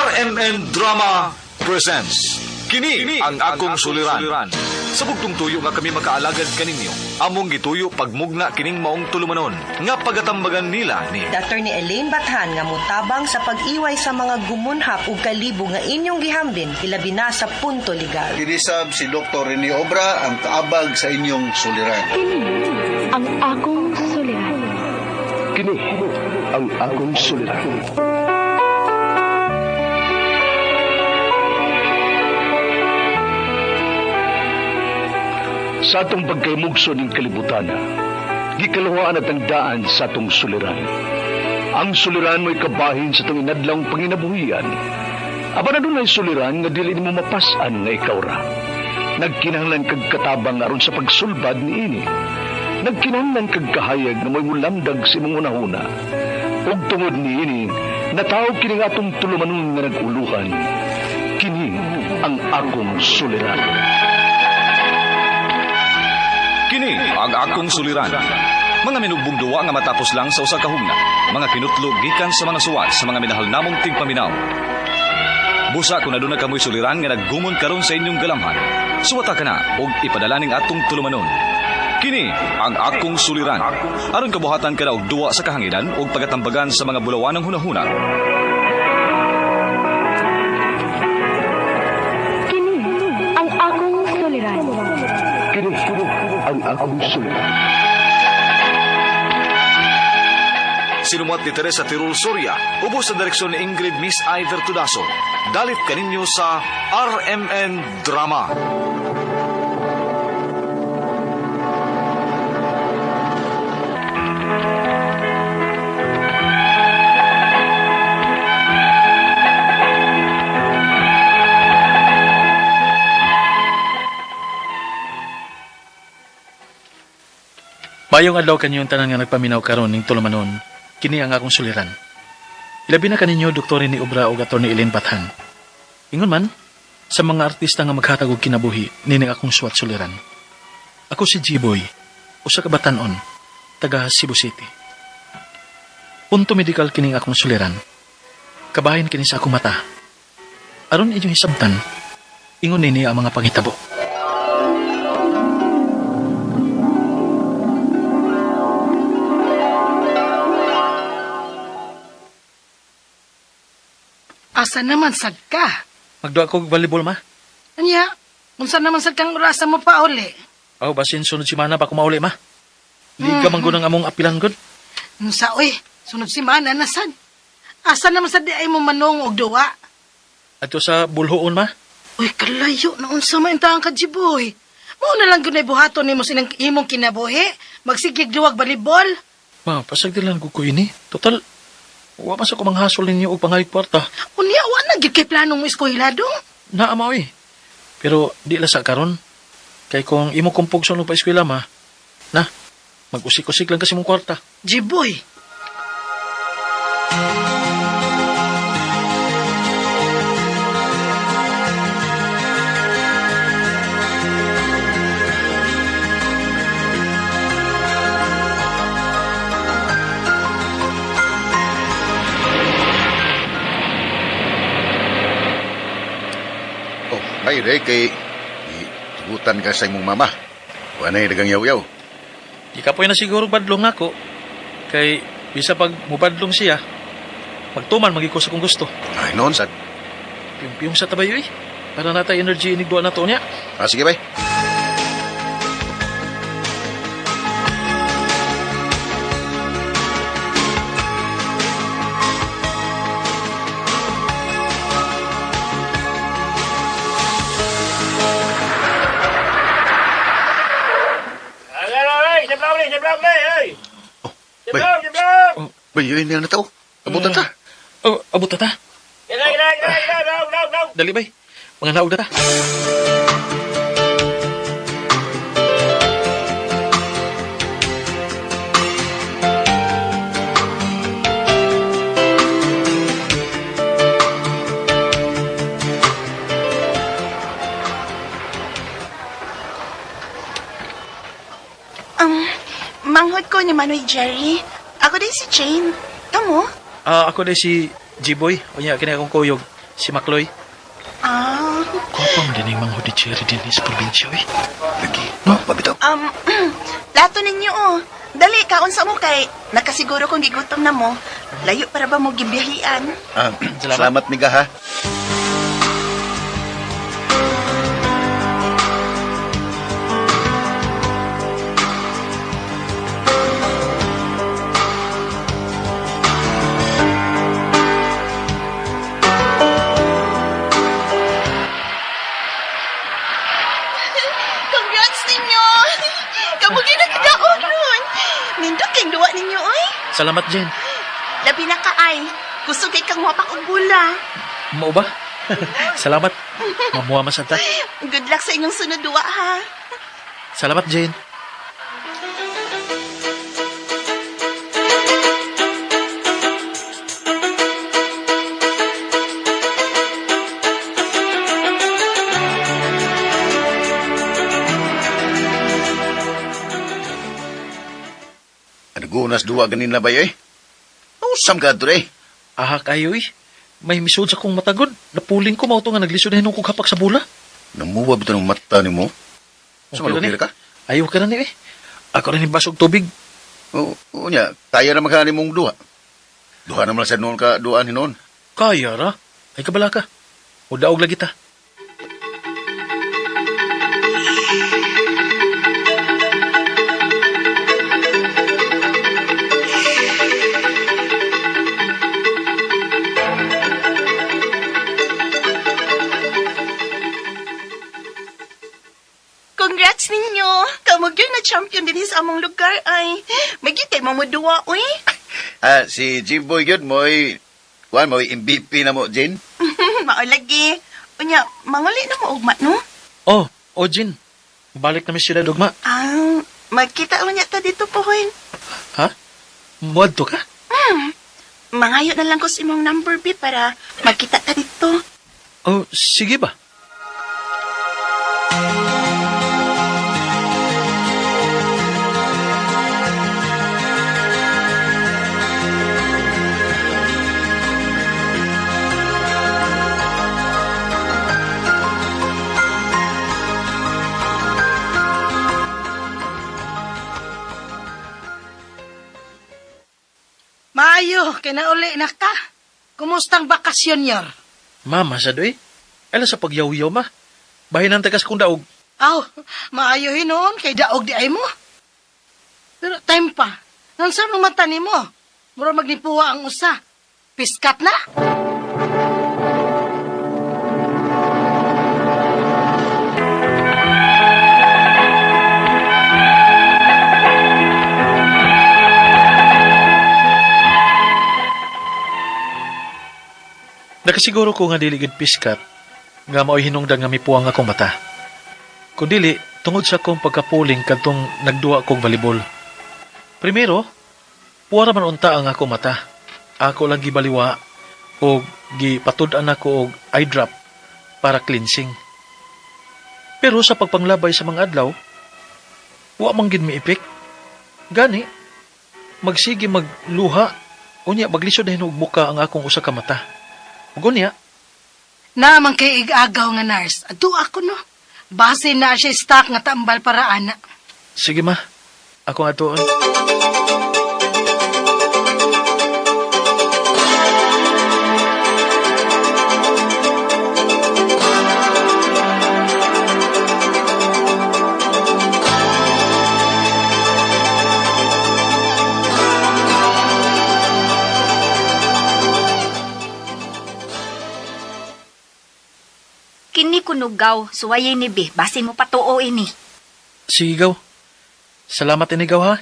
RMN Drama presents Kini ang akong suliran. Sa bugtong tuyo nga kami makaalagad kaninyo, among gituyo pagmugna kining maong tulumanon nga pagatambagan nila ni Dr. ni Elaine Bathan nga mutabang sa pag-iway sa mga gumunhap ug kalibo nga inyong gihambin ilabi na sa punto legal. Kinisab si Dr. Rene Obra ang kaabag sa inyong suliran. Ang akong suliran. Kini ang akong suliran. Sa atong pagkaymugso ng kalibutan, gikalawaan at ang daan sa atong suliran. Ang suliran mo'y kabahin sa itong inadlang panginabuhian. Aba na doon ay suliran nga dili mo mapasan nga ikaw ra. Nagkinahanglan kag katabang aron sa pagsulbad ni ini. Nagkinahanglan kag kahayag na mo'y mulamdag sa imong unahuna. Ug tungod ni ini, natawag kini nga atong tulumanon nga naguluhan. Kini ang akong suliran. Kini ang akong suliran. Mga minugbong duwa nga matapos lang sa usa ka hugna, mga kinutlog gikan sa mga suwat sa mga minahal namong tigpaminaw. Busa kung aduna kamoy suliran nga naggumon karon sa inyong galamhan, suwata ka na og ipadala ning atong tulumanon. Kini ang akong suliran. Aron kabuhatan ka na og duwa sa kahanginan og pagatambagan sa mga bulawanang hunahuna. Kini ang akong suliran. Kini ang akong suliran. Sinumuat ni Teresa Tirul Soria, ubos sa direksyon ni Ingrid Miss Iver Tudaso. Dalit kaninyo sa RMN Drama. Mayong adlaw kanyong tanan nga nagpaminaw karon ning tulumanon. Kini ang akong suliran. Ilabi na kaninyo Dr. ni Obra ug Atty. Elaine Bathan. Ingon man sa mga artista nga maghatag og kinabuhi nining akong suwat suliran. Ako si G-Boy, usa ka batan-on, taga Cebu City. Punto medical kining akong suliran. Kabahin kini sa akong mata. Aron inyong hisabtan, ingon nini ang mga panghitabo. Asa naman sad ka? Magduwa ko og volleyball ma. Anya, unsa naman sad kang orasa mo pa uli? Aw basin sunod si mana pa kumauli ma. Liga man gud ang among apilan gud. Unsa oy, sunod si mana na sad. Asa naman sad di ay mo manong og duwa? Adto sa bulhoon ma. Uy, kalayo na unsa man taang ka Jiboy. Mao na lang gunay buhaton nimo sinang imong kinabuhi, magsigig duwag volleyball. Ma, pasagdilan ko ini. Total, wa man sa ko manghasol ninyo og pangayog kwarta. Unya wa na gyud kay planong mo eskwela dong. Naa ma oy. Pero di la sa karon. Kay kung imo kumpog sa pa eskwela ma, na, mag-usik-usik lang kasi mong kwarta. Jiboy. Ay, Ray, kay itugutan ka sa imong mama. Wanay dagang yaw-yaw. Di ka po na siguro badlong ako. Kay, bisa pag mubadlong siya, magtuman magiko sa kung gusto. Ay, noon, sad. Piyong sa tabayo eh. Para natay energy inigduan na to niya. Sige, bay. Bay, yun yung nataw. Abutan ta. Oh, abot na ta. Dali bay. Mga naog na ta. Manghod ko ni Manoy Jerry. Ako din si Jane. Kamu? Ako din si G-Boy. O niya, kini akong kuyog. Si Makloy. Ah, Kopang dining mga hudi cherry din sa probinsya, eh. Lagi, no, pabitaw. lato ninyo oh. Dali, kaunsa mo kay nakasiguro kung gigutom na mo. Layo para ba mo gibiyahian? Salamat, miga, ha? Congrats ninyo! Kamugi na kidaog nun! Nindot kayong duwa ninyo, oy! Salamat, Jen. Labi na kaay. Gusto kay kang wapak og bula. Mao ba? Salamat. Mamuha masanta. Good luck sa inyong sunod duwa, ha? Salamat, Jane. Gunas duwa ganin na ba eh? Usam ka ito eh. Aha kayo, eh. May misod sa kong matagod. Napuling ko mauto nga naglisod na hinong kong hapak sa bula. Namuwa ba ito ng mata ni mo? Okay Sumalukir na, ka? Ayaw ka na ni, eh. Ako rin yung basog tubig. Oo niya, kaya na magkani mong duha. Duha naman sa noon ka, duhaan hinon. Kaya ra. Ay kabala ka. O daog lagi ta. Congrats ninyo! Kamugi na champion din sa among lugar, ay. Magiging mo duwa, uy. Si Jimboy yun mo'y, kuhan mo'y MVP na mo, Jane. Maulagi. Unya, manguli na mo ugma, no? Oh, Jin. Balik na mi sila dugma. Magkita unya ta dito po, hoy. Ha? Muad to ka? Mangayo na lang ko sa imong number, B, para magkita ta dito. Oh, sige ba? Maayo, kinauli na ka. Kumustang bakasyon yor? Mama, sa doy. Ala sa pagyaw-yaw, ma. Bahinan tagas kong daog. Aw, maayo hinon, kay daog di ay mo. Pero time pa, nang sa mga mata ni mo, mura magnipuwa ang usa. Piskat na? Nakasiguro ko nga diligid piskat, nga mao'y hinungdan nga mipuang akong mata. Kung dili, tungod sa akong pagkapuling kadtong nagduwa kong volleyball. Primero, puwara man unta ang akong mata. Ako lang gibaliwa o gipatud-an ako og eye drop para cleansing. Pero sa pagpanglabay sa mga adlaw, wa man gid miipik. Gani, magsige magluha, unya maglisod na hinog muka ang akong usa ka mata. Gunya, Naman kay igagaw nga nurse. Ado ako no. Base na siya stock nga tambal para ana. sige ma, ako nga doon. Kini kunugaw, suwayay ni Be, basin mo patuo ini. Sige gaw. Salamat inigaw ha.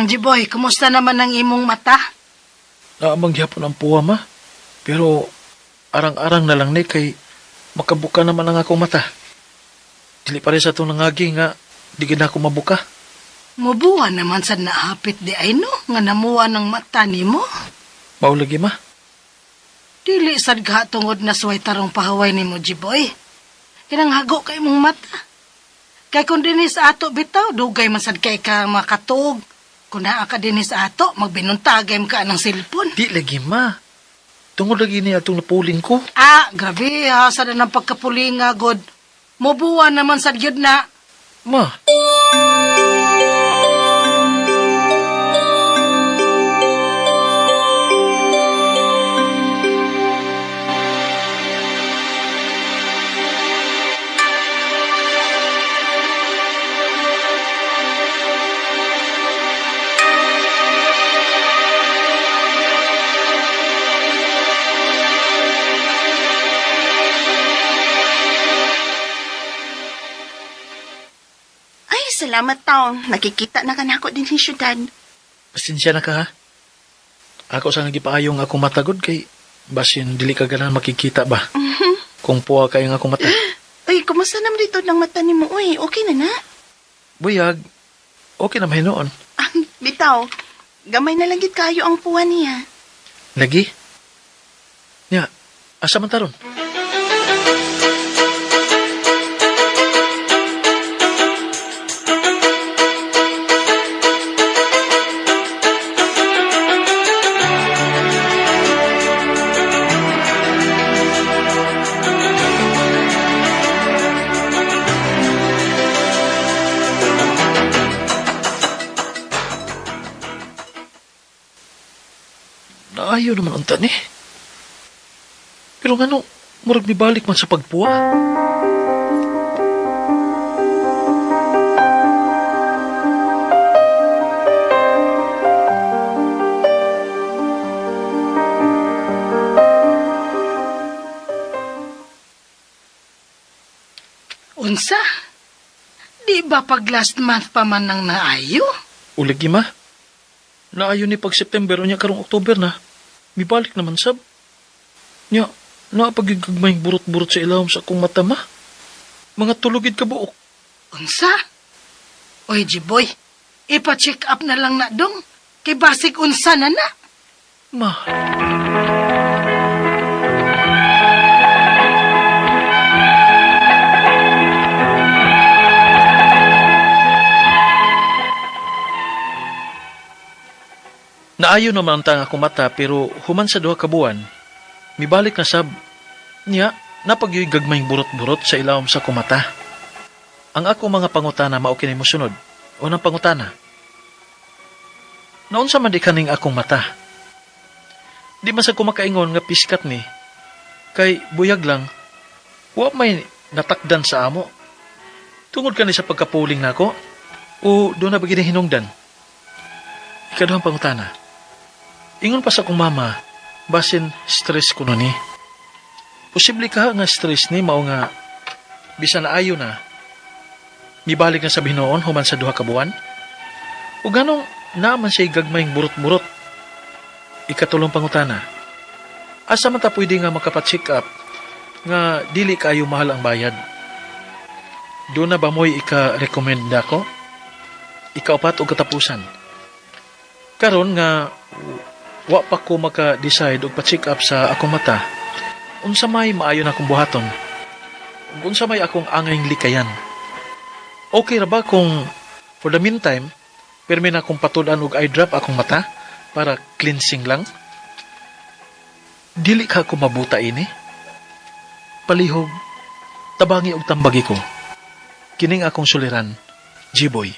Jiboy, kumusta naman ang imong mata? Naamang gyapon ang puwa ma. Pero arang-arang na lang ni kay makabuka naman ang akong mata. Dili pa rin sa itong nangagi nga di gid ako mabuka. Mubuha naman sa naapit di ay no, nga namuha ng mata ni mo. Maulagi ma. Dili sad ka tungod na suway tarong pahaway ni mo, Jiboy. Kinanghago kay mong mata. Kay kung dinis ato bitaw, dugay man sad kay ka makatug. Kung naa ka dinis ato, magbinuntagay ka ng silpon. Di lagi, ma. Tungod lagi niya itong napuling ko. Grabe ha, sada ng pagkapulinga, God. Mubuan naman sad yun na. Ma, Ay, salamat taon. Nakikita na kanako din sa syudad. pasensya na ka ha. Ako sa nagipaayong akong matagod kay basin dili ka ganan makikita ba? Kung puwa kayo nga akong mata. Ay, kumusta naman dito ng mata ni mo? Uy, okay na na? Buyag, okay na mahinoon. Bitaw, gamay na lang gid kayo ang puwan niya. Lagi? Nya, asa man taron? Naayo naman ang tani. Pero ngano, murag nibalik man sa pagpuwa. Unsa? Di ba pag last month pa man nang naayo? Ulagi ma. Naayo ni pag September o niya karong October na. Mibalik naman sab. Nya, naapagigagmayng burot-burot sa ilawom sa akong mata ma. Mga tulugid ka buok. Unsa? Oy, Jiboy, ipa-check up na lang na dong. Kay basig unsa na na. Ma, naayo naman ang akong mata pero human sa duha ka buwan, mibalik na sab. Nya, napagyoy gagmayng burot-burot sa ilawom sa akong mata. Ang akong mga pangutana mao kini mosunod. Unang pangutana. Naunsa man di kaning akong mata? Di man sa kumakaingon nga piskat ni. Kay buyag lang, wa may natakdan sa amo. Tungod kani sa pagkapuling nako o do na ba gini hinungdan? Ikaduhang pangutana. Ingon pa sa akong mama, basin stress ko ni. Posible ka nga stress ni mao nga bisan na ayo na. Mibalik na sa Binoon human sa duha ka buwan. O ganong naman siya gagmayng burot-burot. Ikatulong pangutana. Asa man ta pwede nga makapacheck up nga dili kayo mahal ang bayad. Doon na ba mo'y ika-recommend ko? Ikaupat o katapusan. Karon nga wa pa ko maka-decide og pa-check up sa akong mata. Unsa may maayo na akong buhaton? Ug unsa may akong angayng likayan? Okay ra ba kung for the meantime, permi na akong patulan og eye drop akong mata para cleansing lang? Dili ka ako mabuta ini. Palihog, tabangi og tambagi ko. Kining akong suliran, Jiboy.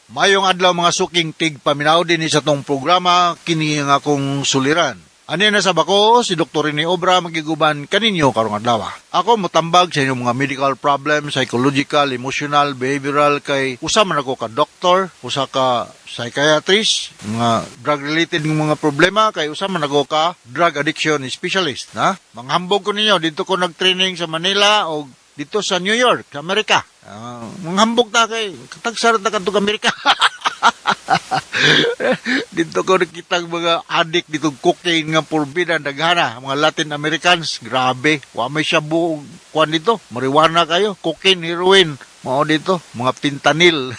Mayong adlaw mga suking tig paminaw din sa tong programa kini nga akong suliran. Ani na sa bako si Dr. Rene Obra magiguban kaninyo karong adlaw. Ako motambag sa inyong mga medical problem, psychological, emotional, behavioral kay usa man ako ka doktor, usa ka psychiatrist, mga drug related ng mga problema kay usa man ako ka drug addiction specialist, na? Manghambog ko ninyo dito ko nagtraining sa Manila o dito sa New York, sa Amerika. Manghambog ta kay katagsar ta kadto Amerika. Dito ko nakita mga addict dito cocaine nga porbida daghana mga Latin Americans, grabe wa may shabu kuan dito, marijuana kayo, cocaine, heroin mao dito, mga fentanyl.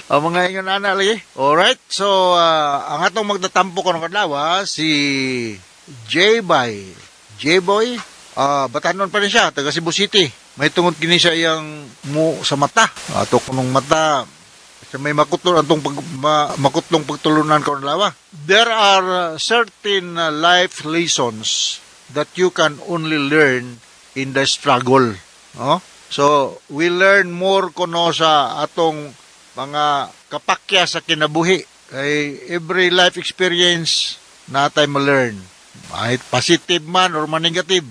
Ang mga ingon ana lagi. Alright, so ang atong magtatampo karong adlaw si J-Boy, batanon pa rin siya, taga Cebu City. May tungod kini siya iyang mo sa mata. Ato kunong mata, sa may makutlong pagtulunan ko lawa. There are certain life lessons that you can only learn in the struggle. No? So, we learn more kuno sa atong mga kapakya sa kinabuhi. Kay every life experience na tayo ma-learn. Kahit positive man or negative.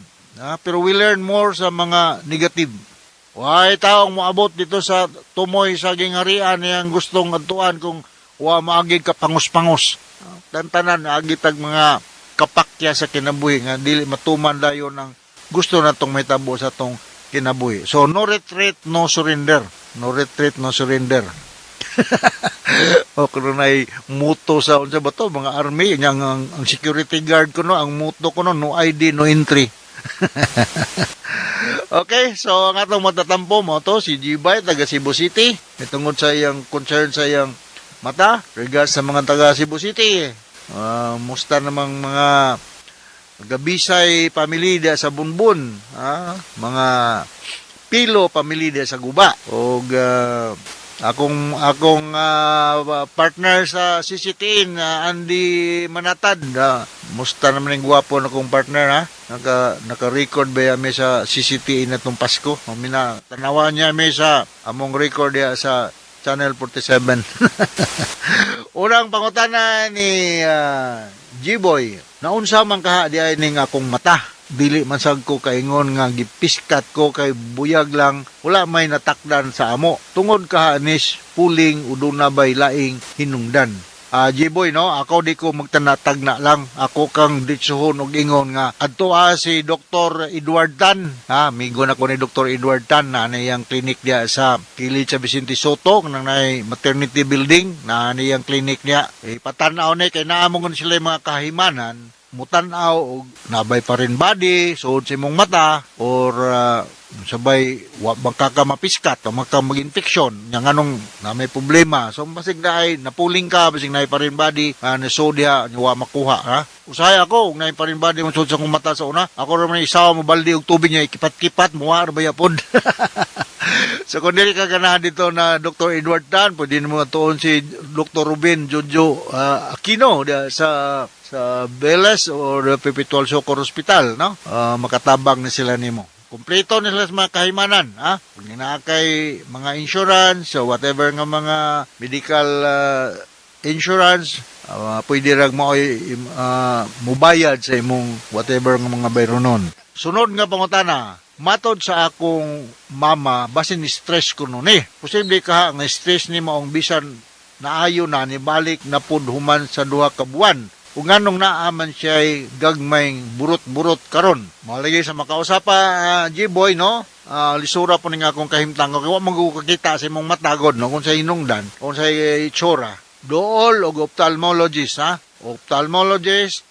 Pero we learn more sa mga negative. Why taong moabot dito sa tumoy sa gingharian niyang gustong adtuan kung wa maagig ka pangos-pangos. Tantanan agitag mga kapakya sa kinabuhi nga dili matuman dayon ng gusto natong mahitabo sa tong kinabuhi. So no retreat, no surrender. No retreat, no surrender. O kuno nay muto sa unsa ba to mga army ang security guard kuno ang muto kuno no ID no entry. Okay, so ang atong matatampo mo to si G-Bay taga Cebu City. Tungod sa iyang concern sa iyang mata, regards sa mga taga Cebu City. Musta namang mga Gabisay family dia sa Bunbun, mga Pilo family dia sa Guba. Og akong partner sa CCTN, Andy Manatad. Musta naman yung gwapo na kong partner, naka-record ba yami sa CCTN na itong Pasko? Tanawa niya may sa among record ya sa Channel 47. Unang pangutana ni G-Boy, naunsa man kaha di ay ning akong mata. Dili man sad ko kaingon nga gipiskat ko kay buyag lang, wala may natakdan sa amo. Tungod kaha nis puling uduna bay laing hinungdan. G-Boy, no, ako di ko magtanatag na lang. Ako kang ditsuhon og ingon nga adto si Dr. Edward Tan. Migo na ko ni Dr. Edward Tan na niyang klinik dia sa Kilid sa Vicente Soto nang nay maternity building na niyang klinik niya. Patanaw ni kay naamong sila mga kahimanan, mutanaw og nabay pa rin body, suod sa imong mata or sabay magkaka mapiskat o magka mag-infeksyon yang anong na may problema. So basig na ay napuling ka, basig na ay pa rin body nasodya, wa makuha. Usahay ako, na ay pa rin body masud sa kong mata sa una. Ako naman isawa mo baldi og tubig niya, ikipat-kipat, muha arbaya pod. So kung dili ka ganahan dito na Dr. Edward Tan, pwede mo tuon si Dr. Ruben Jojo Aquino sa Beles or Perpetual Soccer Hospital, no? Makatabang na sila nimo. Kompleto nila sa mga kahimanan, Kung kay mga insurance, so whatever nga mga medical insurance, pwede rag mo mubayad sa imong whatever nga mga bayronon. Sunod nga pangutana, matod sa akong mama, basin stress ko nun Posible ka nga stress ni maong bisan naayo na nibalik na pud human sa duha ka buwan. Kung anong naaman siya ay gagmayng burot-burot karon. Malagay sa makausapa, G-Boy, no? Lisura po nga akong kahimtang. Kaya wag magkakita sa imong matagod, no? Kung sa hinungdan, kung sa itsura. Dool o ophthalmologist, Ophthalmologist,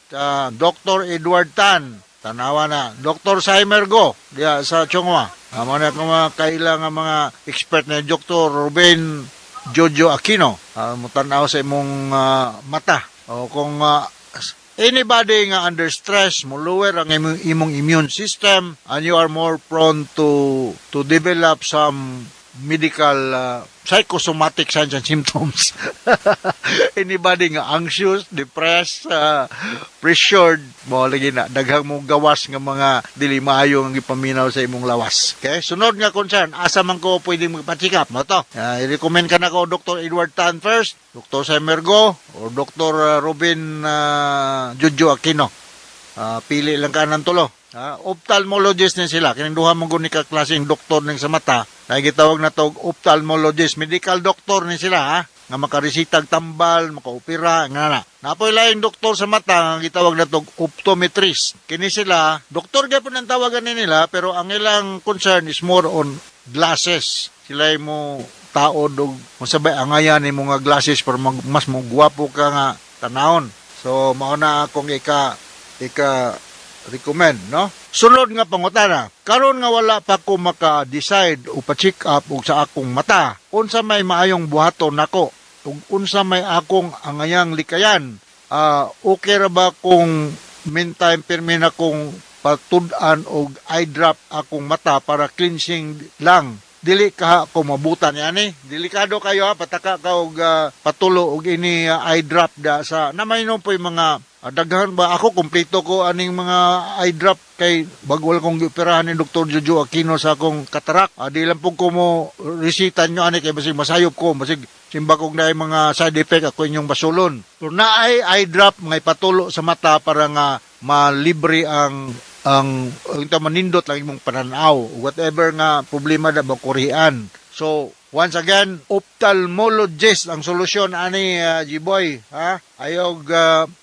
Dr. Edward Tan. Tanawa na. Dr. Saimer Go, diya sa Chongwa. Mga kailang mga expert na Dr. Ruben Jojo Aquino. Mutanaw sa imong mata. O kung anybody nga under stress, mo lower ang imong immune system and you are more prone to develop some medical psychosomatic signs and symptoms. Anybody nga anxious, depressed, pressured, mo lagi na daghang mo gawas nga mga dili maayo nga gipaminaw sa imong lawas. Okay? Sunod nga concern, asa man ko pwedeng magpa-check-up mo to? I-recommend ka na ko Dr. Edward Tan first, Dr. Semergo, or Dr. Ruben Jojo Aquino. Pili lang ka ng tulo. Ophthalmologist din sila. Kininduha mong guni ka klaseng doktor ning sa mata. Gitawag na to ophthalmologist. Medical doctor ni sila, nga makaresitag tambal, makaopera, nga na. Napoy laing doktor sa mata, nga gitawag na to optometrist. Kini sila, doktor gapon ang tawagan nila, pero ang ilang concern is more on glasses. Sila mo taod og masabay angayan ni mga glasses para mas mo gwapo ka nga tanawon. So mao na akong recommend, no? Sunod nga pangutana, karon nga wala pa ko maka-decide o pa-check up og sa akong mata, unsa may maayong buhaton nako ug unsa may akong angayang likayan, okay ra ba kung meantime pirmi na kong patudan og eye drop akong mata para cleansing lang. Dili ka ako mabutan yani. Delikado kayo ha, pataka ka og patulo og ini eye drop da sa namaynon po yung mga daghan ba ako kumpleto ko aning mga eye drop kay bagwal kong gioperahan ni Dr. Jojo Aquino sa akong katarak. Di lang po ko mo resitan nyo ani kay basig masayop ko, basig simba kong na mga side effect ako inyong basulon. Pero na ay eye drop may patulo sa mata para nga malibre ang ito manindot lang imong pananaw whatever nga problema na bakurian. So once again, ophthalmologist ang solusyon ani G-boy ha. Ayog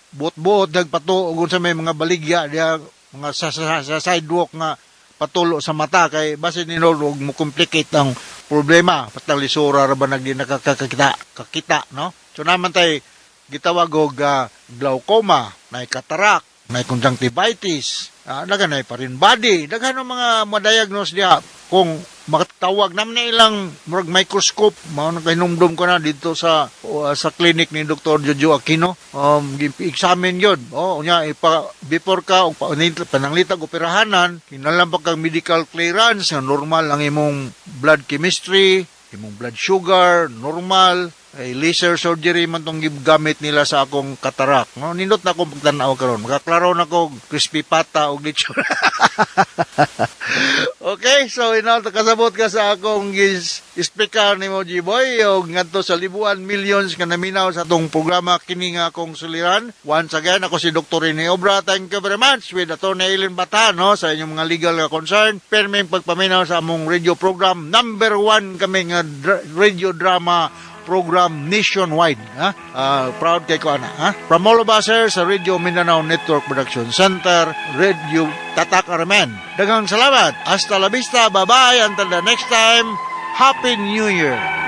buot-buot nagpato ug sa may mga baligya diha mga sa sidewalk nga patulo sa mata kay base nino og mo complicate ang problema patang lisura ra ba nagdi nakakakita no. So naman tay gitawag og glaucoma, nay katarak, may conjunctivitis, daganay pa rin body, daghan ang mga ma-diagnose diha kung makatawag naman na ilang microscope, mao nang kahinumdum ko na dito sa clinic ni Dr. Jojo Aquino. Examine yun. Unya before ka og pananglitag operahanan, kinahanglan pa kang medical clearance nga normal ang imong blood chemistry, imong blood sugar, normal. Ay laser surgery man tong gamit nila sa akong katarak. No, nindot na akong pagtanaw karon. Makaklaro na ko crispy pata og lechon. Okay, so kasabot ka sa akong speaker ni mo G-boy og ngadto sa libuan millions nga naminaw sa atong programa kini nga akong suliran. Once again, ako si Dr. Rene Obra. Thank you very much with Atty. Eileen Batan no sa inyong mga legal nga concern. Perming pagpaminaw sa among radio program. Number 1 kami nga radio drama program nationwide. Proud kay ko ana. From all of us sa Radio Mindanao Network Production Center, Radio Tatak Aramen. Daghang salamat. Hasta la vista. Bye-bye. Until the next time. Happy New Year.